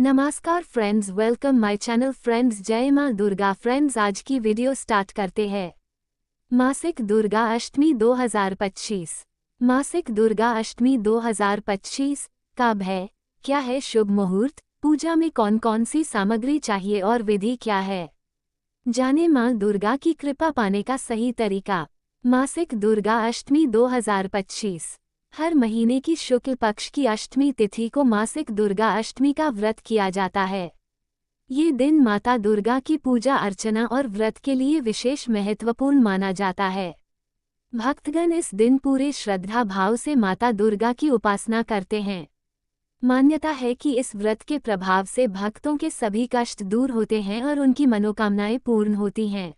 नमस्कार friends, welcome my channel friends. जय मां दुर्गा फ्रेंड्स, आज की वीडियो स्टार्ट करते हैं। मासिक दुर्गा अष्टमी 2025। मासिक दुर्गा अष्टमी 2025 कब है, क्या है शुभ मुहूर्त, पूजा में कौन कौन सी सामग्री चाहिए और विधि क्या है। जाने मां दुर्गा की कृपा पाने का सही तरीका। मासिक दुर्गा अष्टमी 2025। हर महीने की शुक्ल पक्ष की अष्टमी तिथि को मासिक दुर्गा अष्टमी का व्रत किया जाता है। ये दिन माता दुर्गा की पूजा अर्चना और व्रत के लिए विशेष महत्वपूर्ण माना जाता है। भक्तगण इस दिन पूरे श्रद्धा भाव से माता दुर्गा की उपासना करते हैं। मान्यता है कि इस व्रत के प्रभाव से भक्तों के सभी कष्ट दूर होते हैं और उनकी मनोकामनाएं पूर्ण होती हैं।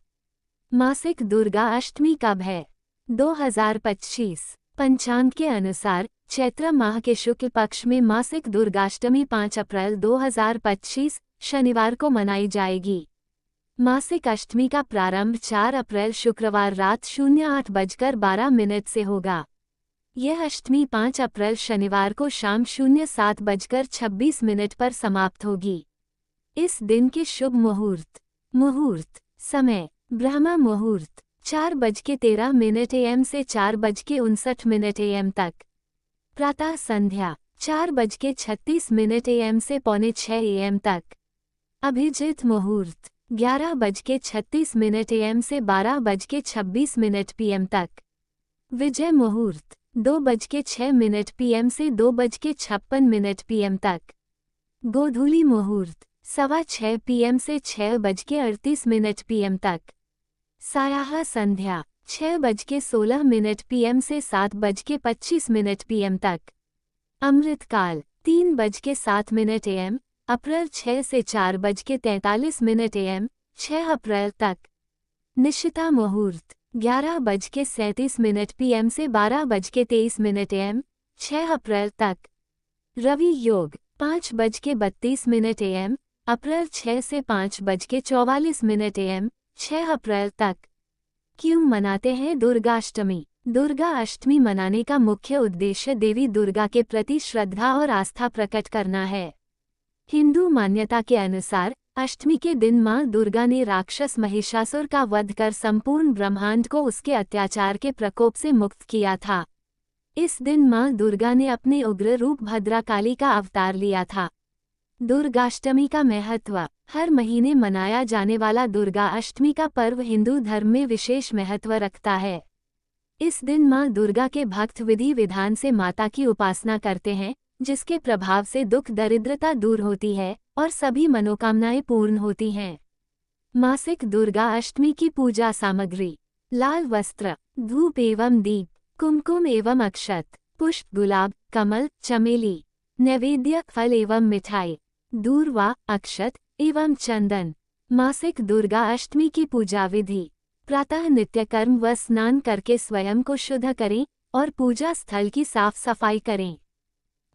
मासिक दुर्गा अष्टमी कब है? 2025। पंचांग के अनुसार चैत्र माह के शुक्ल पक्ष में मासिक दुर्गाष्टमी 5 अप्रैल 2025 शनिवार को मनाई जाएगी। मासिक अष्टमी का प्रारंभ 4 अप्रैल शुक्रवार रात 08:12 से होगा। यह अष्टमी 5 अप्रैल शनिवार को शाम 07:26 पर समाप्त होगी। इस दिन के शुभ मुहूर्त समय ब्रह्म मुहूर्त 4:13 AM से 4:59 AM तक। प्रातः संध्या 4:36 AM से 5:45 AM तक। अभिजित मुहूर्त 11:36 AM से 12:26 PM तक। विजय मुहूर्त 2:06 PM से 2:56 PM तक। गोधूली मुहूर्त 6:15 PM से 6:38 PM तक। सायाह संध्या 6:16 PM से 7:25 PM तक। अमृतकाल 3:07 AM अप्रैल 6 से 4:43 AM 6 अप्रैल तक। निशिता मुहूर्त 11:37 PM से 12:23 AM 6 अप्रैल तक। रवि योग 5:32 AM अप्रैल 6 से 5:44 AM 6 अप्रैल तक। क्यों मनाते हैं दुर्गाष्टमी? दुर्गा अष्टमी मनाने का मुख्य उद्देश्य देवी दुर्गा के प्रति श्रद्धा और आस्था प्रकट करना है। हिंदू मान्यता के अनुसार अष्टमी के दिन मां दुर्गा ने राक्षस महिषासुर का वध कर संपूर्ण ब्रह्मांड को उसके अत्याचार के प्रकोप से मुक्त किया था। इस दिन मां दुर्गा ने अपने उग्र रूप भद्राकाली का अवतार लिया था। दुर्गाष्टमी का महत्व। हर महीने मनाया जाने वाला दुर्गा अष्टमी का पर्व हिंदू धर्म में विशेष महत्व रखता है। इस दिन मां दुर्गा के भक्त विधि विधान से माता की उपासना करते हैं, जिसके प्रभाव से दुख दरिद्रता दूर होती है और सभी मनोकामनाएं पूर्ण होती हैं। मासिक दुर्गा अष्टमी की पूजा सामग्री। लाल वस्त्र, धूप एवं दीप, कुमकुम एवं अक्षत, पुष्प, गुलाब, कमल, चमेली। नैवेद्य फल एवं मिठाई, दूर्वा, अक्षत एवं चंदन। मासिक दुर्गा अष्टमी की पूजा विधि। प्रातः नित्य कर्म व स्नान करके स्वयं को शुद्ध करें और पूजा स्थल की साफ सफाई करें।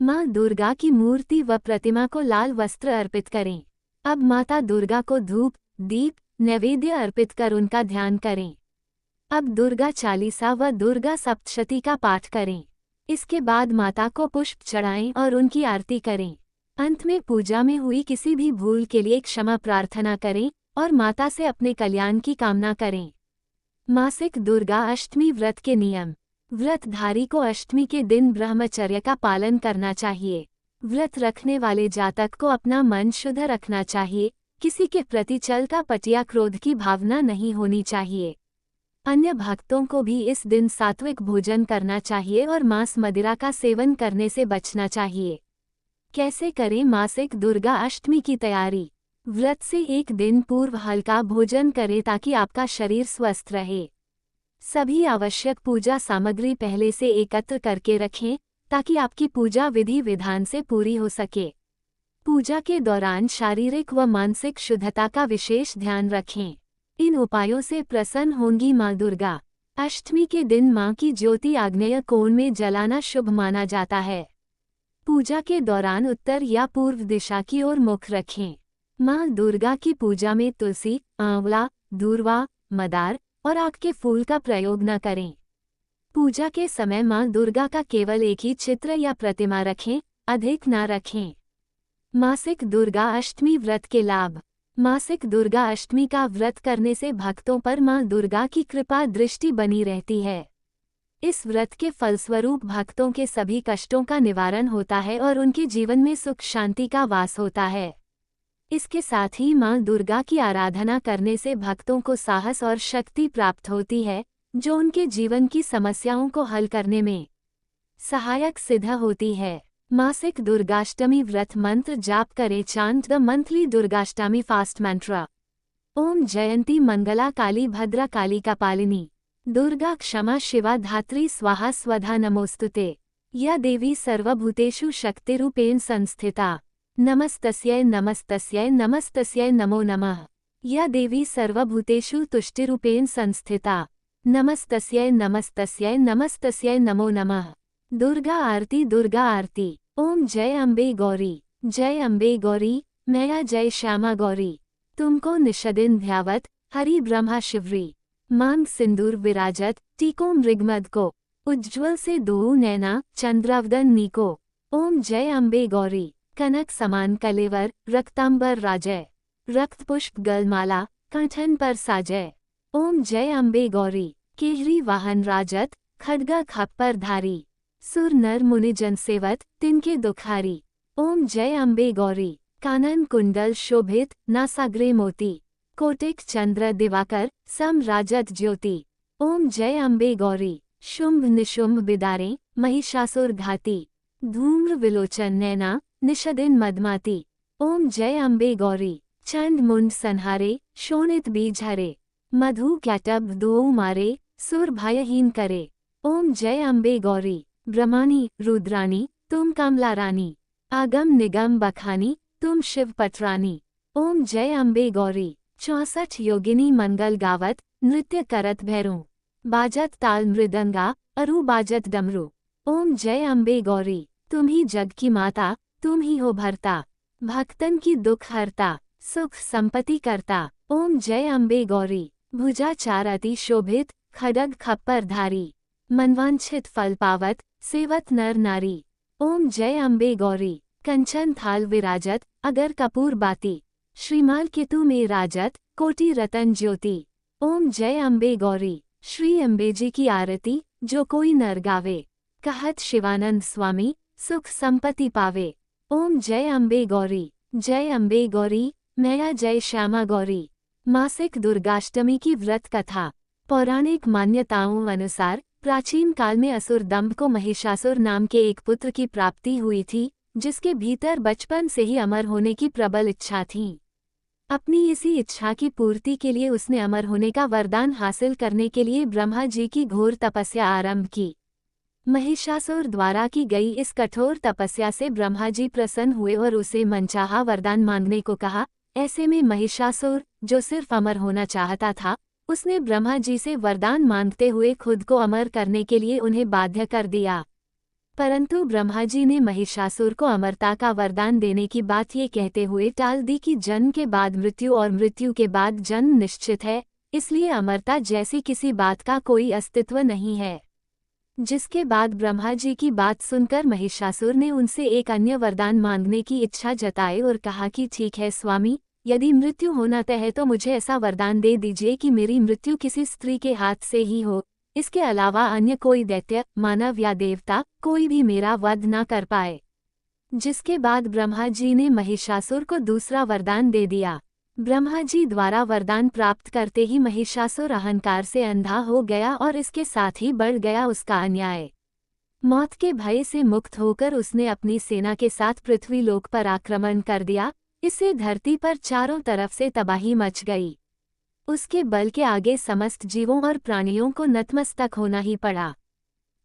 मां दुर्गा की मूर्ति व प्रतिमा को लाल वस्त्र अर्पित करें। अब माता दुर्गा को धूप, दीप, नैवेद्य अर्पित कर उनका ध्यान करें। अब दुर्गा चालीसा व दुर्गा सप्तशती का पाठ करें। इसके बाद माता को पुष्प चढ़ाएं और उनकी आरती करें। अंत में पूजा में हुई किसी भी भूल के लिए क्षमा प्रार्थना करें और माता से अपने कल्याण की कामना करें। मासिक दुर्गा अष्टमी व्रत के नियम। व्रतधारी को अष्टमी के दिन ब्रह्मचर्य का पालन करना चाहिए। व्रत रखने वाले जातक को अपना मन शुद्ध रखना चाहिए। किसी के प्रति छल कपट या क्रोध की भावना नहीं होनी चाहिए। अन्य भक्तों को भी इस दिन सात्विक भोजन करना चाहिए और मांस मदिरा का सेवन करने से बचना चाहिए। कैसे करें मासिक दुर्गा अष्टमी की तैयारी? व्रत से एक दिन पूर्व हल्का भोजन करें ताकि आपका शरीर स्वस्थ रहे। सभी आवश्यक पूजा सामग्री पहले से एकत्र करके रखें ताकि आपकी पूजा विधि विधान से पूरी हो सके। पूजा के दौरान शारीरिक व मानसिक शुद्धता का विशेष ध्यान रखें। इन उपायों से प्रसन्न होंगी मां दुर्गा। अष्टमी के दिन मां की ज्योति आग्नेय कोण में जलाना शुभ माना जाता है। पूजा के दौरान उत्तर या पूर्व दिशा की ओर मुख रखें। मां दुर्गा की पूजा में तुलसी, आंवला, दूर्वा, मदार और आक के फूल का प्रयोग न करें। पूजा के समय मां दुर्गा का केवल एक ही चित्र या प्रतिमा रखें, अधिक न रखें। मासिक दुर्गा अष्टमी व्रत के लाभ। मासिक दुर्गा अष्टमी का व्रत करने से भक्तों पर मां दुर्गा की कृपा दृष्टि बनी रहती है। इस व्रत के फलस्वरूप भक्तों के सभी कष्टों का निवारण होता है और उनके जीवन में सुख शांति का वास होता है। इसके साथ ही मां दुर्गा की आराधना करने से भक्तों को साहस और शक्ति प्राप्त होती है, जो उनके जीवन की समस्याओं को हल करने में सहायक सिद्ध होती है। मासिक दुर्गाष्टमी व्रत मंत्र जाप करें। Chant the monthly Durgashtami fast मंत्र। ओम जयंती मंगला काली भद्रा काली कपालिनी दुर्गा क्षमा शिवा धात्री स्वाहा स्वधा नमोस्तुते। या देवी सर्वभूतेषु शक्तिरूपेण संस्थिता नमस्तस्यै नमस्तस्यै नमस्तस्यै नमो नमः। या देवी सर्वभूतेषु तुष्टिरूपेण संस्थिता नमस्तस्यै नमस्तस्यै नमस्तस्यै नमो नमः। दुर्गा आरती। दुर्गा आरती। ओम जय अम्बे गौरी, जय अम्बे गौरी, मैया जय श्यामा गौरी। तुमको निषदिन ध्यावत हरि ब्रह्मा शिवरी। मांग सिंदूर विराजत टीको मृगमद को। उज्ज्वल से दो नैना चंद्रावदन नीको। ओम जय अम्बे गौरी। कनक समान कलेवर रक्तांबर राजय। रक्त पुष्प गलमाला कंठन पर साजय। ओम जय अम्बे गौरी। केहरी वाहन राजत खड्गा खप्पर धारी। सुर नर मुनि जन सेवत तिनके दुखारी। ओम जय अम्बे गौरी। कानन कुंडल शोभित नासाग्रे मोती। कोटिक चंद्र दिवाकर सम राजत ज्योति। ओम जय अम्बे गौरी। शुंभ निशुंभ बिदारे महिषासुर घाती। धूम्र विलोचन नैना निषदिन मदमाती। ओम जय अम्बे गौरी। चंड मुंड संहारे शोणित बीज हरे। मधु कैटब दो मारे सुर भयहीन करे। ओम जय अम्बे गौरी। ब्रह्मानी रुद्रानी तुम कमला रानी। आगम निगम बखानी तुम शिव पटरानी। ओम जय अम्बे गौरी। 64 योगिनी मंगल गावत नृत्य करत भैरों। बाजत ताल मृदंगा अरु बाजत डमरू। ओम जय अम्बे गौरी। तुम ही जग की माता तुम ही हो भरता। भक्तन की दुख हरता सुख संपत्ति करता। ओम जय अम्बे गौरी। भुजा चार अति शोभित खड्ग खप्पर धारी। मनवांछित फल पावत सेवत नर नारी। ओम जय अम्बे गौरी। कंचन थाल विराजत अगर कपूर बाती। श्रीमाल केतु में राजत कोटि रतन ज्योति। ओम जय अम्बे गौरी। श्री अम्बे जी की आरती जो कोई नर गावे। कहत शिवानंद स्वामी सुख संपत्ति पावे। ओम जय अम्बे गौरी। जय अम्बे गौरी मैया जय श्यामा गौरी। मासिक दुर्गाष्टमी की व्रत कथा। पौराणिक मान्यताओं अनुसार प्राचीन काल में असुर दंभ को महिषासुर नाम के एक पुत्र की प्राप्ति हुई थी, जिसके भीतर बचपन से ही अमर होने की प्रबल इच्छा थी। अपनी इसी इच्छा की पूर्ति के लिए उसने अमर होने का वरदान हासिल करने के लिए ब्रह्मा जी की घोर तपस्या आरंभ की। महिषासुर द्वारा की गई इस कठोर तपस्या से ब्रह्मा जी प्रसन्न हुए और उसे मनचाहा वरदान मांगने को कहा। ऐसे में महिषासुर, जो सिर्फ अमर होना चाहता था, उसने ब्रह्मा जी से वरदान मांगते हुए खुद को अमर करने के लिए उन्हें बाध्य कर दिया। परंतु ब्रह्मा जी ने महिषासुर को अमरता का वरदान देने की बात ये कहते हुए टाल दी कि जन्म के बाद मृत्यु और मृत्यु के बाद जन्म निश्चित है, इसलिए अमरता जैसी किसी बात का कोई अस्तित्व नहीं है। जिसके बाद ब्रह्मा जी की बात सुनकर महिषासुर ने उनसे एक अन्य वरदान मांगने की इच्छा जताई और कहा कि ठीक है स्वामी, यदि मृत्यु होना तय है तो मुझे ऐसा वरदान दे दीजिए कि मेरी मृत्यु किसी स्त्री के हाथ से ही हो। इसके अलावा अन्य कोई दैत्य, मानव या देवता कोई भी मेरा वध न कर पाए। जिसके बाद ब्रह्मा जी ने महिषासुर को दूसरा वरदान दे दिया। ब्रह्मा जी द्वारा वरदान प्राप्त करते ही महिषासुर अहंकार से अंधा हो गया और इसके साथ ही बढ़ गया उसका अन्याय। मौत के भय से मुक्त होकर उसने अपनी सेना के साथ पृथ्वी लोक पर आक्रमण कर दिया। इससे धरती पर चारों तरफ से तबाही मच गई। उसके बल के आगे समस्त जीवों और प्राणियों को नतमस्तक होना ही पड़ा।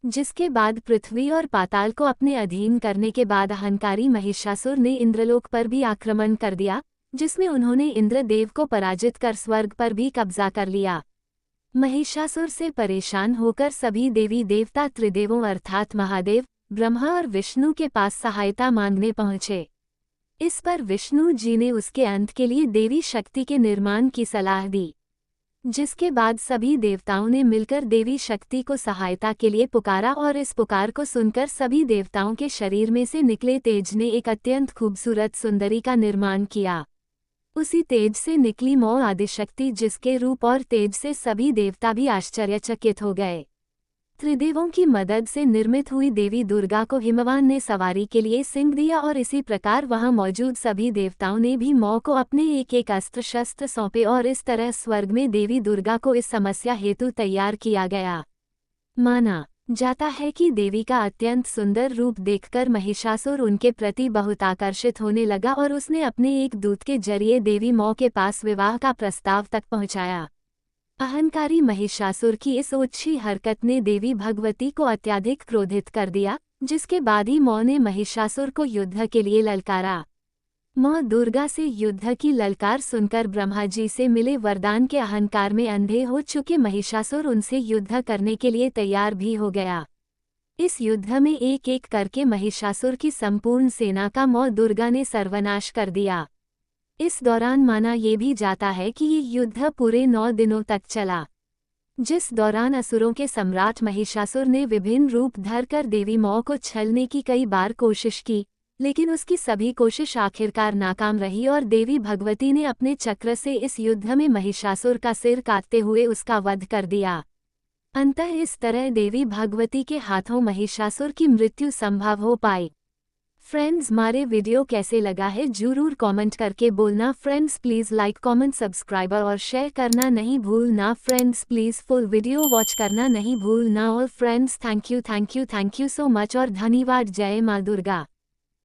जिसके बाद पृथ्वी और पाताल को अपने अधीन करने के बाद अहंकारी महिषासुर ने इंद्रलोक पर भी आक्रमण कर दिया, जिसमें उन्होंने इंद्रदेव को पराजित कर स्वर्ग पर भी कब्जा कर लिया। महिषासुर से परेशान होकर सभी देवी देवता त्रिदेवों अर्थात महादेव, ब्रह्मा और विष्णु के पास सहायता मांगने पहुंचे। इस पर विष्णु जी ने उसके अंत के लिए देवी शक्ति के निर्माण की सलाह दी। जिसके बाद सभी देवताओं ने मिलकर देवी शक्ति को सहायता के लिए पुकारा और इस पुकार को सुनकर सभी देवताओं के शरीर में से निकले तेज ने एक अत्यंत खूबसूरत सुंदरी का निर्माण किया। उसी तेज से निकली मौ आदिशक्ति, जिसके रूप और तेज से सभी देवता भी आश्चर्यचकित हो गए। त्रिदेवों की मदद से निर्मित हुई देवी दुर्गा को हिमवान ने सवारी के लिए सिंह दिया और इसी प्रकार वहां मौजूद सभी देवताओं ने भी मौ को अपने एक एक अस्त्र शस्त्र सौंपे और इस तरह स्वर्ग में देवी दुर्गा को इस समस्या हेतु तैयार किया गया। माना जाता है कि देवी का अत्यंत सुंदर रूप देखकर महिषासुर उनके प्रति बहुत आकर्षित होने लगा और उसने अपने एक दूत के जरिए देवी मौ के पास विवाह का प्रस्ताव तक पहुंचाया। अहंकारी महिषासुर की इस ओछी हरकत ने देवी भगवती को अत्यधिक क्रोधित कर दिया, जिसके बाद ही मौ ने महिषासुर को युद्ध के लिए ललकारा। मौ दुर्गा से युद्ध की ललकार सुनकर ब्रह्मा जी से मिले वरदान के अहंकार में अंधे हो चुके महिषासुर उनसे युद्ध करने के लिए तैयार भी हो गया। इस युद्ध में एक एक करके महिषासुर की संपूर्ण सेना का मौ दुर्गा ने सर्वनाश कर दिया। इस दौरान माना ये भी जाता है कि ये युद्ध पूरे 9 दिनों तक चला, जिस दौरान असुरों के सम्राट महिषासुर ने विभिन्न रूप धरकर देवी मौ को छलने की कई बार कोशिश की, लेकिन उसकी सभी कोशिश आखिरकार नाकाम रही और देवी भगवती ने अपने चक्र से इस युद्ध में महिषासुर का सिर काटते हुए उसका वध कर दिया। अंततः इस तरह देवी भगवती के हाथों महिषासुर की मृत्यु संभव हो पाई। फ्रेंड्स, हमारे वीडियो कैसे लगा है जरूर कमेंट करके बोलना। Friends please like comment subscribe और शेयर करना नहीं भूलना। Friends please full video watch करना नहीं भूलना। और friends thank you so much और धन्यवाद। जय माँ दुर्गा।